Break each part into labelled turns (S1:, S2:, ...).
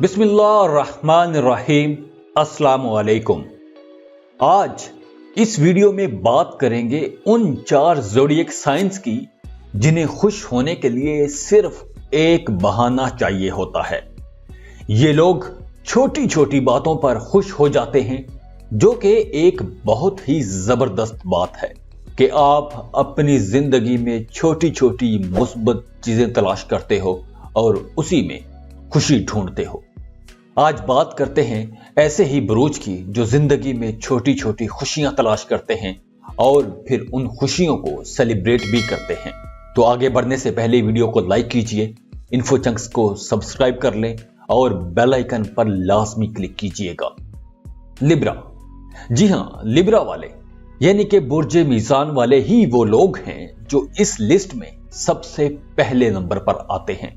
S1: बिस्मिल्लाहिर्रहमानिर्रहीम। अस्सलाम वालेकुम। आज इस वीडियो में बात करेंगे उन 4 ज़ोडिएक साइंस की जिन्हें खुश होने के लिए सिर्फ एक बहाना चाहिए होता है। ये लोग छोटी छोटी बातों पर खुश हो जाते हैं, जो कि एक बहुत ही जबरदस्त बात है कि आप अपनी जिंदगी में छोटी छोटी मुस्बत चीजें तलाश करते हो और उसी में खुशी ढूंढते हो। आज बात करते हैं ऐसे ही बरूज की जो जिंदगी में छोटी छोटी खुशियां तलाश करते हैं और फिर उन खुशियों को सेलिब्रेट भी करते हैं। तो आगे बढ़ने से पहले वीडियो को लाइक कीजिए, इन्फो चंक्स को सब्सक्राइब कर लें और बेल आइकन पर लाजमी क्लिक कीजिएगा। लिब्रा, जी हां, लिब्रा वाले यानी कि बुर्ज मीज़ान वाले ही वो लोग हैं जो इस लिस्ट में सबसे पहले नंबर पर आते हैं।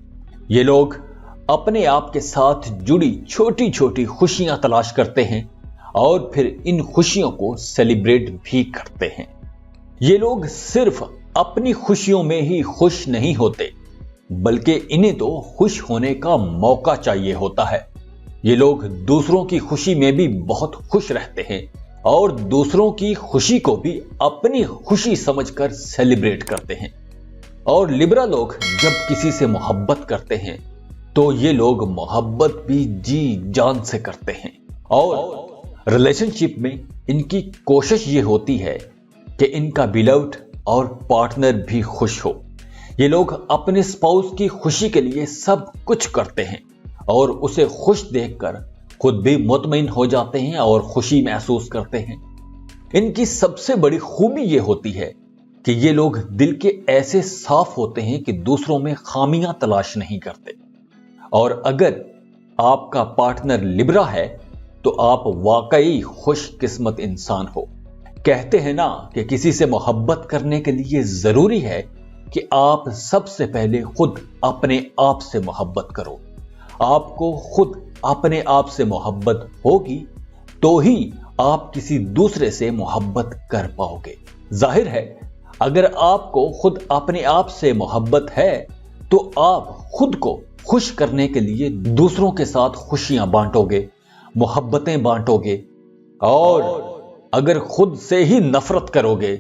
S1: ये लोग अपने आप के साथ जुड़ी छोटी छोटी खुशियां तलाश करते हैं और फिर इन खुशियों को सेलिब्रेट भी करते हैं। ये लोग सिर्फ अपनी खुशियों में ही खुश नहीं होते, बल्कि इन्हें तो खुश होने का मौका चाहिए होता है। ये लोग दूसरों की खुशी में भी बहुत खुश रहते हैं और दूसरों की खुशी को भी अपनी खुशी समझकर सेलिब्रेट करते हैं। और लिब्रा लोग जब किसी से मोहब्बत करते हैं तो ये लोग मोहब्बत भी जी जान से करते हैं और रिलेशनशिप में इनकी कोशिश ये होती है कि इनका बिलव्ड और पार्टनर भी खुश हो। ये लोग अपने स्पाउस की खुशी के लिए सब कुछ करते हैं और उसे खुश देखकर खुद भी मुतमईन हो जाते हैं और खुशी महसूस करते हैं। इनकी सबसे बड़ी खूबी ये होती है कि ये लोग दिल के ऐसे साफ होते हैं कि दूसरों में खामियां तलाश नहीं करते। और अगर आपका पार्टनर लिब्रा है तो आप वाकई खुशकिस्मत इंसान हो। कहते हैं ना कि किसी से मोहब्बत करने के लिए जरूरी है कि आप सबसे पहले खुद अपने आप से मोहब्बत करो। आपको खुद अपने आप से मोहब्बत होगी तो ही आप किसी दूसरे से मोहब्बत कर पाओगे। जाहिर है, अगर आपको खुद अपने आप से मोहब्बत है तो आप खुद को खुश करने के लिए दूसरों के साथ खुशियां बांटोगे, मोहब्बतें बांटोगे। और अगर खुद से ही नफरत करोगे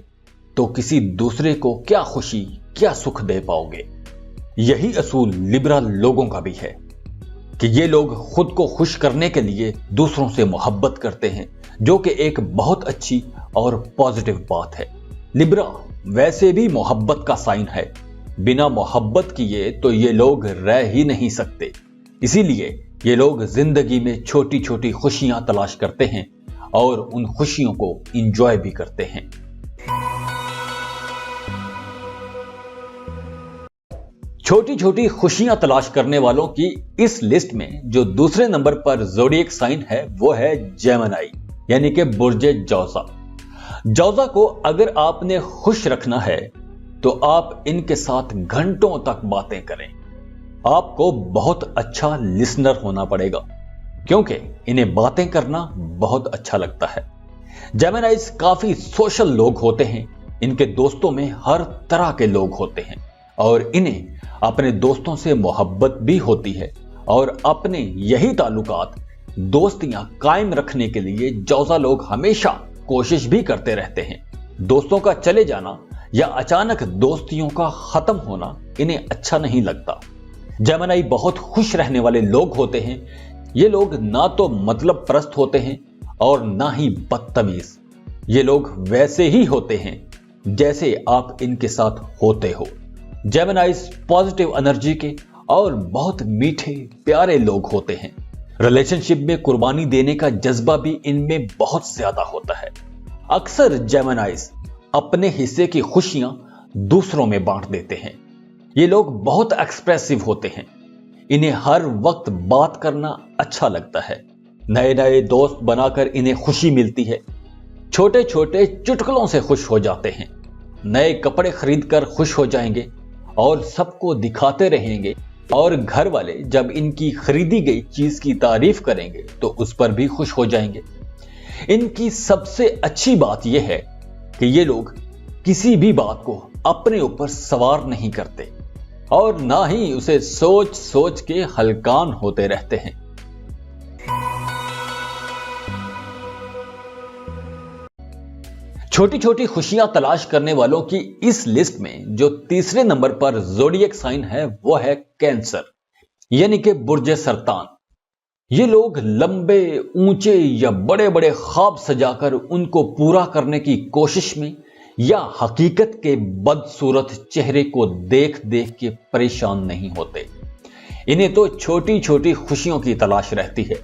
S1: तो किसी दूसरे को क्या खुशी, क्या सुख दे पाओगे। यही असूल लिब्रा लोगों का भी है कि ये लोग खुद को खुश करने के लिए दूसरों से मोहब्बत करते हैं, जो कि एक बहुत अच्छी और पॉजिटिव बात है। लिब्रा वैसे भी मोहब्बत का साइन है। बिना मोहब्बत किए तो ये लोग रह ही नहीं सकते। इसीलिए ये लोग जिंदगी में छोटी छोटी खुशियां तलाश करते हैं और उन खुशियों को एंजॉय भी करते हैं। छोटी छोटी खुशियां तलाश करने वालों की इस लिस्ट में जो दूसरे नंबर पर ज़ोडिएक साइन है वो है जेमिनी यानी कि बुर्ज जौज़ा। जौज़ा को अगर आपने खुश रखना है तो आप इनके साथ घंटों तक बातें करें। आपको बहुत अच्छा लिसनर होना पड़ेगा क्योंकि इन्हें बातें करना बहुत अच्छा लगता है। जेमिनीज काफी सोशल लोग होते हैं। इनके दोस्तों में हर तरह के लोग होते हैं और इन्हें अपने दोस्तों से मोहब्बत भी होती है और अपने यही ताल्लुकात, दोस्तियां कायम रखने के लिए जौज़ा लोग हमेशा कोशिश भी करते रहते हैं। दोस्तों का चले जाना या अचानक दोस्तियों का खत्म होना इन्हें अच्छा नहीं लगता। जेमिनी बहुत खुश रहने वाले लोग होते हैं। ये लोग ना तो मतलब परस्त होते हैं और ना ही बदतमीज। ये लोग वैसे ही होते हैं जैसे आप इनके साथ होते हो। जेमिनीज पॉजिटिव एनर्जी के और बहुत मीठे प्यारे लोग होते हैं। रिलेशनशिप में कुर्बानी देने का जज्बा भी इनमें बहुत ज्यादा होता है। अक्सर जेमिनीज अपने हिस्से की खुशियां दूसरों में बांट देते हैं। ये लोग बहुत एक्सप्रेसिव होते हैं। इन्हें हर वक्त बात करना अच्छा लगता है। नए नए दोस्त बनाकर इन्हें खुशी मिलती है। छोटे छोटे चुटकुलों से खुश हो जाते हैं। नए कपड़े खरीदकर खुश हो जाएंगे और सबको दिखाते रहेंगे और घर वाले जब इनकी खरीदी गई चीज की तारीफ करेंगे तो उस पर भी खुश हो जाएंगे। इनकी सबसे अच्छी बात यह है कि ये लोग किसी भी बात को अपने ऊपर सवार नहीं करते और ना ही उसे सोच सोच के हलकान होते रहते हैं। छोटी छोटी खुशियां तलाश करने वालों की इस लिस्ट में जो तीसरे नंबर पर ज़ोडिएक साइन है वो है कैंसर, यानी कि बुर्ज सरतान। ये लोग लंबे, ऊंचे या बड़े बड़े ख्वाब सजाकर उनको पूरा करने की कोशिश में या हकीकत के बदसूरत चेहरे को देख देख के परेशान नहीं होते। इन्हें तो छोटी छोटी खुशियों की तलाश रहती है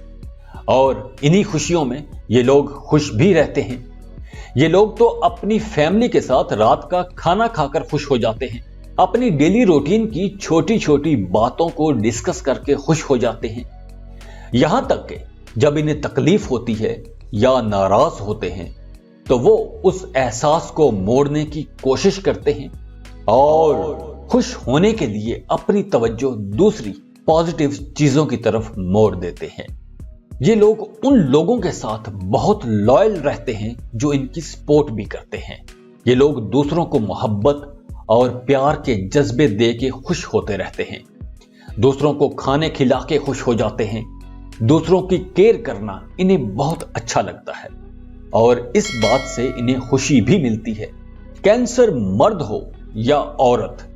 S1: और इन्हीं खुशियों में ये लोग खुश भी रहते हैं। ये लोग तो अपनी फैमिली के साथ रात का खाना खाकर खुश हो जाते हैं, अपनी डेली रूटीन की छोटी छोटी बातों को डिस्कस करके खुश हो जाते हैं। यहां तक कि जब इन्हें तकलीफ होती है या नाराज होते हैं तो वो उस एहसास को मोड़ने की कोशिश करते हैं और खुश होने के लिए अपनी तवज्जो दूसरी पॉजिटिव चीजों की तरफ मोड़ देते हैं। ये लोग उन लोगों के साथ बहुत लॉयल रहते हैं जो इनकी सपोर्ट भी करते हैं। ये लोग दूसरों को मोहब्बत और प्यार के जज्बे दे के खुश होते रहते हैं, दूसरों को खाने खिला के खुश हो जाते हैं। दूसरों की केयर करना इन्हें बहुत अच्छा लगता है और इस बात से इन्हें खुशी भी मिलती है। कैंसर मर्द हो या औरत,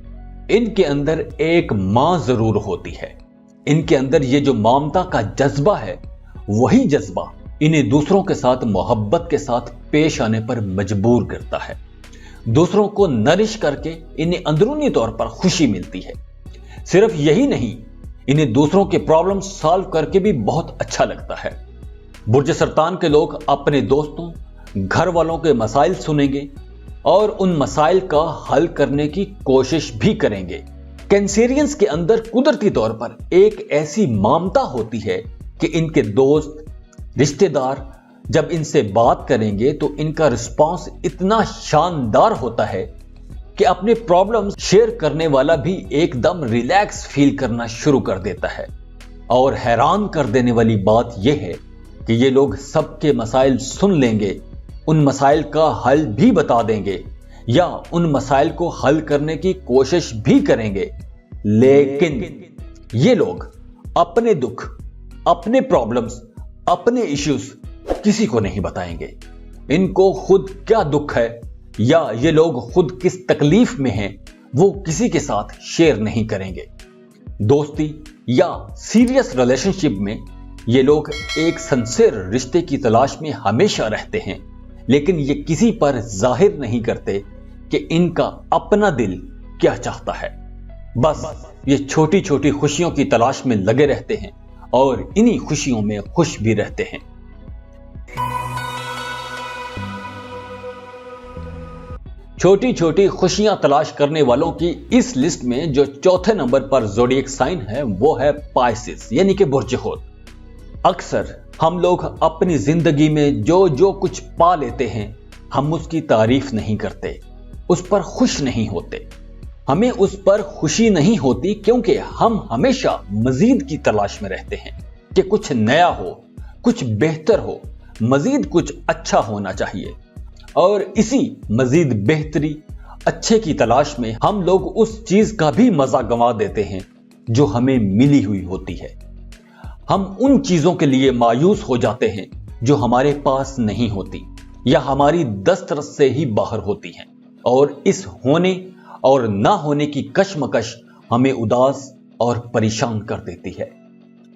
S1: इनके अंदर एक मां जरूर होती है। इनके अंदर ये जो ममता का जज्बा है, वही जज्बा इन्हें दूसरों के साथ मोहब्बत के साथ पेश आने पर मजबूर करता है। दूसरों को नरिश करके इन्हें अंदरूनी तौर पर खुशी मिलती है। सिर्फ यही नहीं, इन्हें दूसरों के प्रॉब्लम सॉल्व करके भी बहुत अच्छा लगता है। बुर्ज सरतान के लोग अपने दोस्तों, घर वालों के मसाइल सुनेंगे और उन मसाइल का हल करने की कोशिश भी करेंगे। कैंसेरियंस के अंदर कुदरती तौर पर एक ऐसी ममता होती है कि इनके दोस्त, रिश्तेदार जब इनसे बात करेंगे तो इनका रिस्पांस इतना शानदार होता है कि अपने प्रॉब्लम्स शेयर करने वाला भी एकदम रिलैक्स फील करना शुरू कर देता है। और हैरान कर देने वाली बात यह है कि ये लोग सबके मसाइल सुन लेंगे, उन मसाइल का हल भी बता देंगे या उन मसाइल को हल करने की कोशिश भी करेंगे, लेकिन ये लोग अपने दुख, अपने प्रॉब्लम्स, अपने इश्यूज किसी को नहीं बताएंगे। इनको खुद क्या दुख है या ये लोग खुद किस तकलीफ में हैं, वो किसी के साथ शेयर नहीं करेंगे। दोस्ती या सीरियस रिलेशनशिप में ये लोग एक सिंसियर रिश्ते की तलाश में हमेशा रहते हैं, लेकिन ये किसी पर जाहिर नहीं करते कि इनका अपना दिल क्या चाहता है। बस ये छोटी छोटी खुशियों की तलाश में लगे रहते हैं और इन्हीं खुशियों में खुश भी रहते हैं। छोटी छोटी खुशियां तलाश करने वालों की इस लिस्ट में जो चौथे नंबर पर ज़ोडिएक साइन है वो है पाइसेस, यानी कि बुर्ज होत। अक्सर हम लोग अपनी जिंदगी में जो जो कुछ पा लेते हैं, हम उसकी तारीफ नहीं करते, उस पर खुश नहीं होते। हमें उस पर खुशी नहीं होती क्योंकि हम हमेशा मजीद की तलाश में रहते हैं कि कुछ नया हो, कुछ बेहतर हो, मजीद कुछ अच्छा होना चाहिए। और इसी मजीद बेहतरी, अच्छे की तलाश में हम लोग उस चीज का भी मजा गंवा देते हैं जो हमें मिली हुई होती है। हम उन चीजों के लिए मायूस हो जाते हैं जो हमारे पास नहीं होती या हमारी दस्तरस से ही बाहर होती हैं, और इस होने और ना होने की कश्मकश हमें उदास और परेशान कर देती है।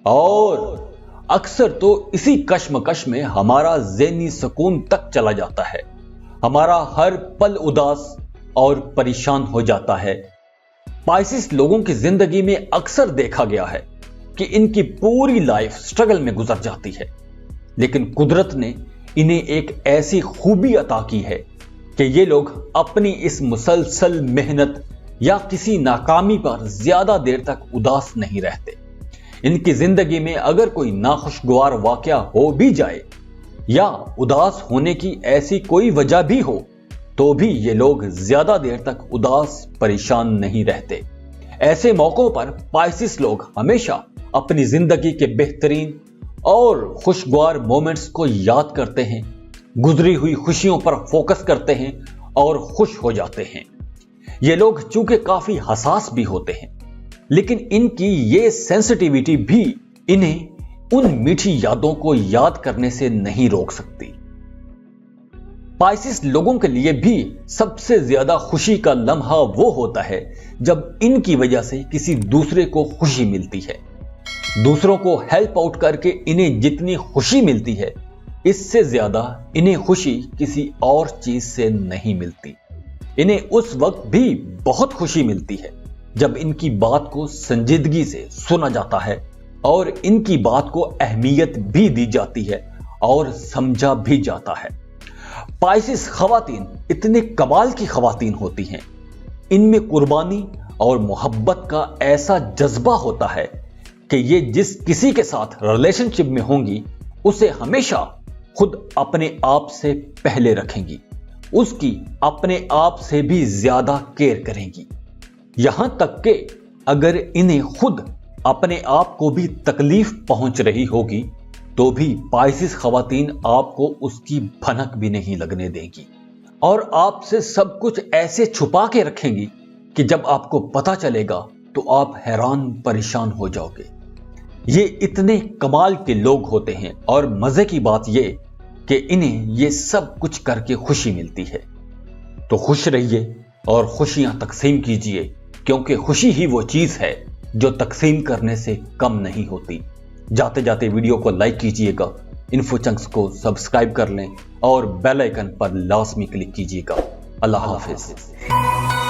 S1: और अक्सर तो इसी कश्मकश में हमारा ज़हनी सुकून तक चला जाता है, हमारा हर पल उदास और परेशान हो जाता है। पाइसेस लोगों की जिंदगी में अक्सर देखा गया है कि इनकी पूरी लाइफ स्ट्रगल में गुजर जाती है, लेकिन कुदरत ने इन्हें एक ऐसी खूबी अता की है कि ये लोग अपनी इस मुसलसल मेहनत या किसी नाकामी पर ज्यादा देर तक उदास नहीं रहते। इनकी जिंदगी में अगर कोई नाखुशगवार वाकया हो भी जाए या उदास होने की ऐसी कोई वजह भी हो, तो भी ये लोग ज्यादा देर तक उदास परेशान नहीं रहते। ऐसे मौकों पर पाइसेस लोग हमेशा अपनी जिंदगी के बेहतरीन और खुशगवार मोमेंट्स को याद करते हैं, गुजरी हुई खुशियों पर फोकस करते हैं और खुश हो जाते हैं। ये लोग चूंकि काफी हसास भी होते हैं, लेकिन इनकी ये सेंसिटिविटी भी इन्हें उन मीठी यादों को याद करने से नहीं रोक सकती। पाइसिस लोगों के लिए भी सबसे ज्यादा खुशी का लम्हा वो होता है जब इनकी वजह से किसी दूसरे को खुशी मिलती है। दूसरों को हेल्प आउट करके इन्हें जितनी खुशी मिलती है, इससे ज्यादा इन्हें खुशी किसी और चीज से नहीं मिलती। इन्हें उस वक्त भी बहुत खुशी मिलती है जब इनकी बात को संजीदगी से सुना जाता है और इनकी बात को अहमियत भी दी जाती है और समझा भी जाता है। पाइसिस खवातीन इतने कमाल की खवातीन होती हैं, इनमें कुर्बानी और मोहब्बत का ऐसा जज्बा होता है कि ये जिस किसी के साथ रिलेशनशिप में होंगी उसे हमेशा खुद अपने आप से पहले रखेंगी, उसकी अपने आप से भी ज्यादा केयर करेंगी। यहां तक कि अगर इन्हें खुद अपने आप को भी तकलीफ पहुंच रही होगी तो भी पाइसिस खवातीन आपको उसकी भनक भी नहीं लगने देंगी और आपसे सब कुछ ऐसे छुपा के रखेंगी कि जब आपको पता चलेगा तो आप हैरान परेशान हो जाओगे। ये इतने कमाल के लोग होते हैं और मजे की बात ये कि इन्हें ये सब कुछ करके खुशी मिलती है। तो खुश रहिए और खुशियां तकसीम कीजिए, क्योंकि खुशी ही वो चीज है जो तकसीम करने से कम नहीं होती। जाते जाते वीडियो को लाइक कीजिएगा, इन्फो चंक्स को सब्सक्राइब कर लें और बेल आइकन पर लाजमी क्लिक कीजिएगा। अल्लाह हाफिज।